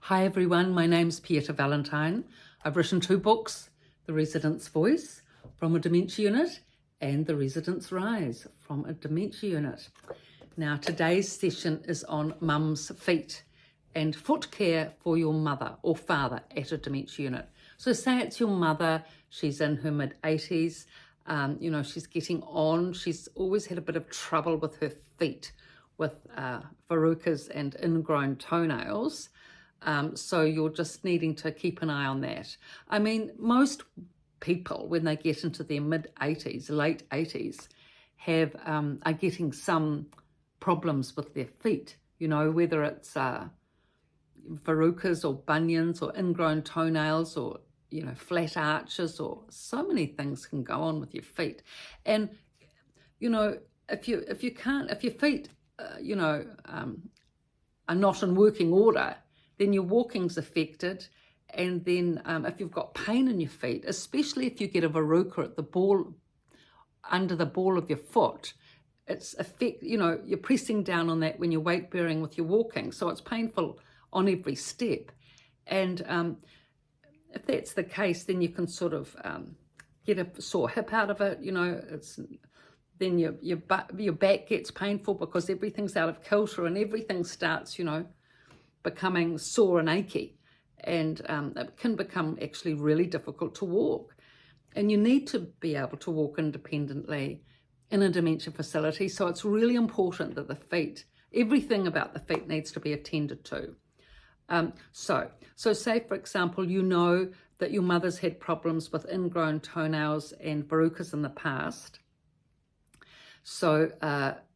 Hi everyone, my name's Pieta Valentine. I've written 2 books, The Resident's Voice from a Dementia Unit and The Resident's Rise from a Dementia Unit. Now today's session is on mum's feet and foot care for your mother or father at a dementia unit. So say it's your mother, she's in her mid-80s, she's getting on, she's always had a bit of trouble with her feet with verrucas and ingrown toenails. So you're just needing to keep an eye on that. I mean, most people, when they get into their mid-80s, late 80s, are getting some problems with their feet, whether it's verrucas or bunions or ingrown toenails or, flat arches, or so many things can go on with your feet. And, if your feet, are not in working order, then your walking's affected. And then if you've got pain in your feet, especially if you get a verruca at the ball, under the ball of your foot, you're pressing down on that when you're weight bearing with your walking. So it's painful on every step. And if that's the case, then you can sort of get a sore hip out of it. Then your back gets painful because everything's out of kilter and everything starts, becoming sore and achy, and it can become actually really difficult to walk. And you need to be able to walk independently in a dementia facility, so it's really important that everything about the feet needs to be attended to. So say for example, that your mother's had problems with ingrown toenails and verrucas in the past. So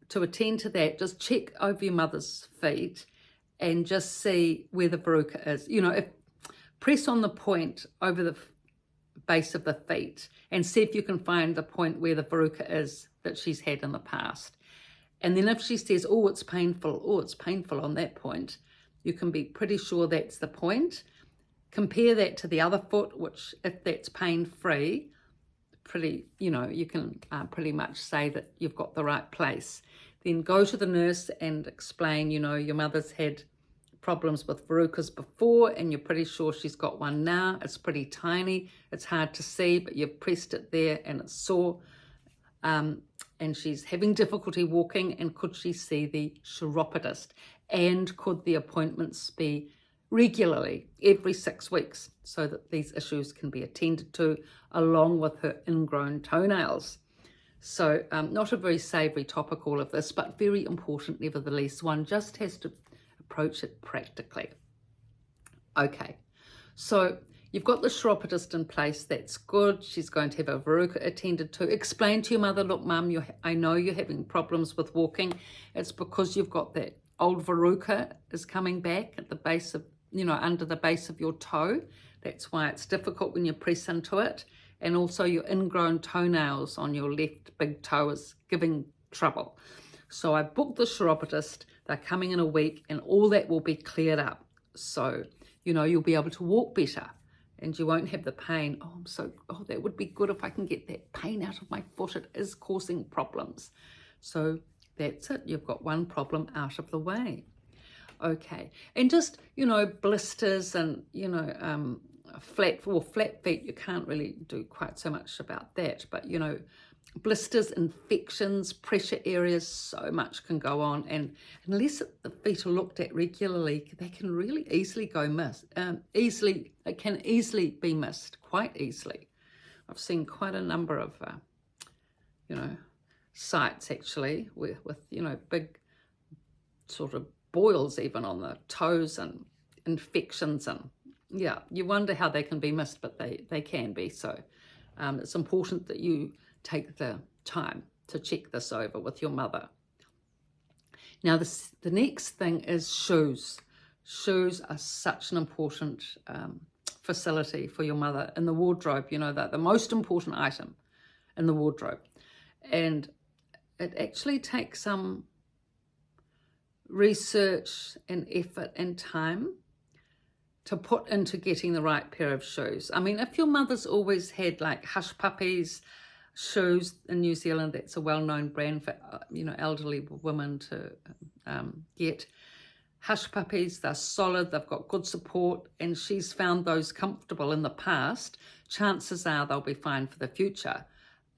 to attend to that, just check over your mother's feet and just see where the verruca is. Press on the point over the base of the feet and see if you can find the point where the verruca is that she's had in the past. And then if she says, it's painful on that point, you can be pretty sure that's the point. Compare that to the other foot, which if that's pain-free, you can pretty much say that you've got the right place. Then go to the nurse and explain, your mother's had problems with verrucas before and you're pretty sure she's got one now. It's pretty tiny, it's hard to see, but you've pressed it there and it's sore. And she's having difficulty walking, and could she see the chiropodist? And could the appointments be regularly, every 6 weeks, so that these issues can be attended to along with her ingrown toenails? So not a very savoury topic, all of this, but very important nevertheless. One just has to approach it practically. Okay, so you've got the chiropodist in place, that's good. She's going to have a verruca attended to. Explain to your mother, look mum, I know you're having problems with walking. It's because you've got that old verruca is coming back at the base of, under the base of your toe. That's why it's difficult when you press into it. And also your ingrown toenails on your left big toe is giving trouble. So I booked the chiropodist. They're coming in a week and all that will be cleared up. So, you'll be able to walk better and you won't have the pain. That would be good if I can get that pain out of my foot. It is causing problems. So that's it. You've got one problem out of the way. Okay. And just, blisters and, flat feet, you can't really do quite so much about that. But, blisters, infections, pressure areas, so much can go on. And unless the feet are looked at regularly, they can really easily go missed. It can easily be missed, quite easily. I've seen quite a number of, sites actually with big sort of boils even on the toes and infections, and you wonder how they can be missed, but they can be. So it's important that you take the time to check this over with your mother. Now the next thing is shoes. Shoes are such an important facility for your mother in the wardrobe, the most important item in the wardrobe. And it actually takes some research and effort and time to put into getting the right pair of shoes. I mean, if your mother's always had like Hush Puppies shoes in New Zealand, that's a well-known brand for elderly women to get, hush puppies, they're solid, they've got good support, and she's found those comfortable in the past. Chances are they'll be fine for the future.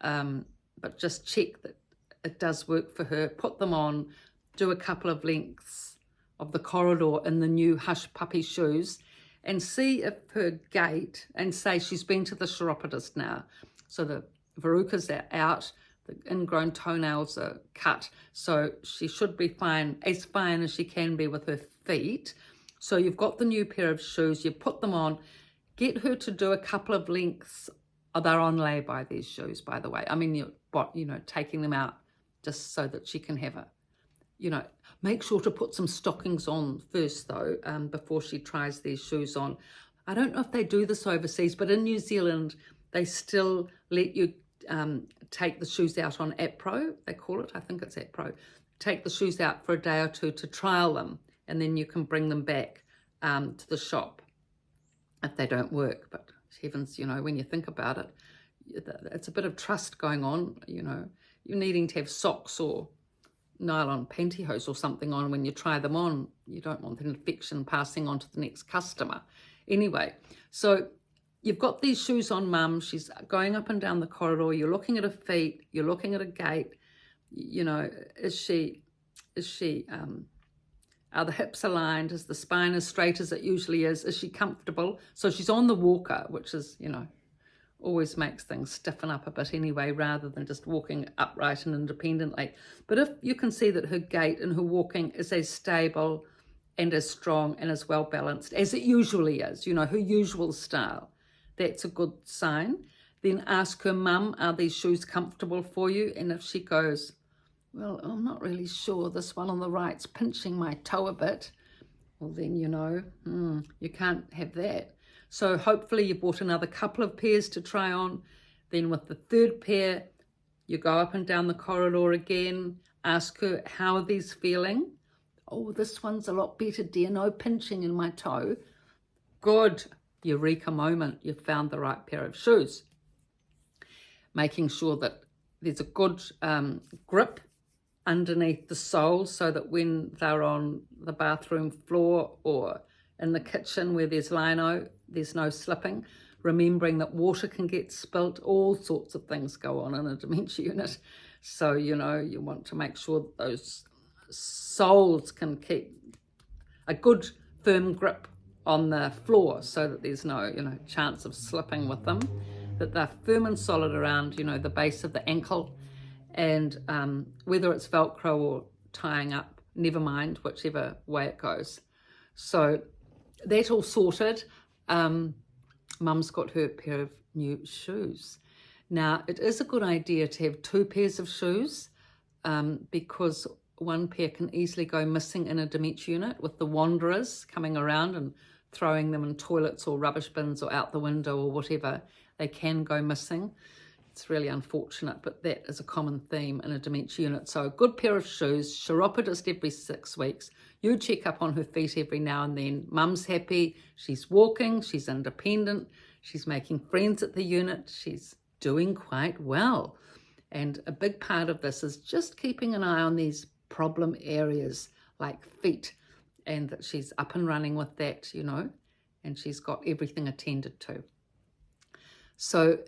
But just check that it does work for her. Put them on, do a couple of lengths of the corridor in the new hush puppy shoes, and see if her gait, and say she's been to the chiropodist now, so the verrucas are out, the ingrown toenails are cut, so she should be fine as she can be with her feet. So you've got the new pair of shoes, you put them on, get her to do a couple of lengths. Oh, they're on lay-by, these shoes, by the way. I mean, you're taking them out just so that she can have a, make sure to put some stockings on first, though, before she tries these shoes on. I don't know if they do this overseas, but in New Zealand, they still let you take the shoes out on APRO, they call it. I think it's APRO. Take the shoes out for a day or two to trial them, and then you can bring them back to the shop if they don't work. But heavens, when you think about it, it's a bit of trust going on. You're needing to have socks or nylon pantyhose or something on when you try them on. You don't want the infection passing on to the next customer. Anyway, so you've got these shoes on, Mum. She's going up and down the corridor. You're looking at her feet. You're looking at her gait. Is she, are the hips aligned? Is the spine as straight as it usually is? Is she comfortable? So she's on the walker, which is, always makes things stiffen up a bit anyway, rather than just walking upright and independently. But if you can see that her gait and her walking is as stable and as strong and as well balanced as it usually is, her usual style, that's a good sign. Then ask her, Mum, are these shoes comfortable for you? And if she goes, well, I'm not really sure, this one on the right's pinching my toe a bit, well then, you can't have that. So hopefully you bought another couple of pairs to try on. Then with the third pair, you go up and down the corridor again, ask her, how are these feeling? Oh, this one's a lot better, dear, no pinching in my toe. Good, eureka moment, you've found the right pair of shoes. Making sure that there's a good grip underneath the sole, so that when they're on the bathroom floor or in the kitchen where there's lino, there's no slipping. Remembering that water can get spilt, all sorts of things go on in a dementia unit. So, you want to make sure that those soles can keep a good firm grip on the floor, so that there's no, chance of slipping with them. That they're firm and solid around, the base of the ankle. And whether it's Velcro or tying up, never mind, whichever way it goes. So that all sorted. Mum's got her pair of new shoes. Now, it is a good idea to have two pairs of shoes because one pair can easily go missing in a dementia unit with the wanderers coming around and throwing them in toilets or rubbish bins or out the window or whatever. They can go missing. It's really unfortunate, but that is a common theme in a dementia unit. So a good pair of shoes, chiropodist every 6 weeks. You check up on her feet every now and then. Mum's happy, she's walking, she's independent, she's making friends at the unit, she's doing quite well. And a big part of this is just keeping an eye on these problem areas like feet, and that she's up and running with that, and she's got everything attended to. So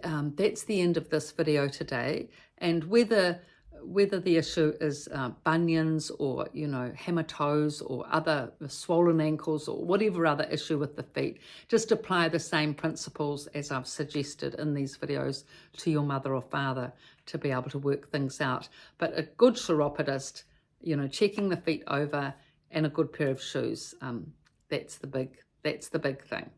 that's the end of this video today. And whether the issue is bunions or, hammer toes or other swollen ankles or whatever other issue with the feet, just apply the same principles as I've suggested in these videos to your mother or father to be able to work things out. But a good chiropodist, checking the feet over, and a good pair of shoes, that's the big thing.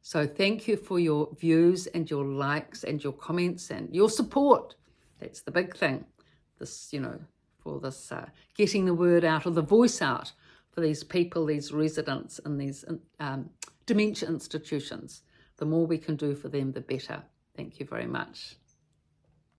So thank you for your views and your likes and your comments and your support. That's the big thing. This, for this getting the word out or the voice out for these people, these residents in these dementia institutions. The more we can do for them, the better. Thank you very much.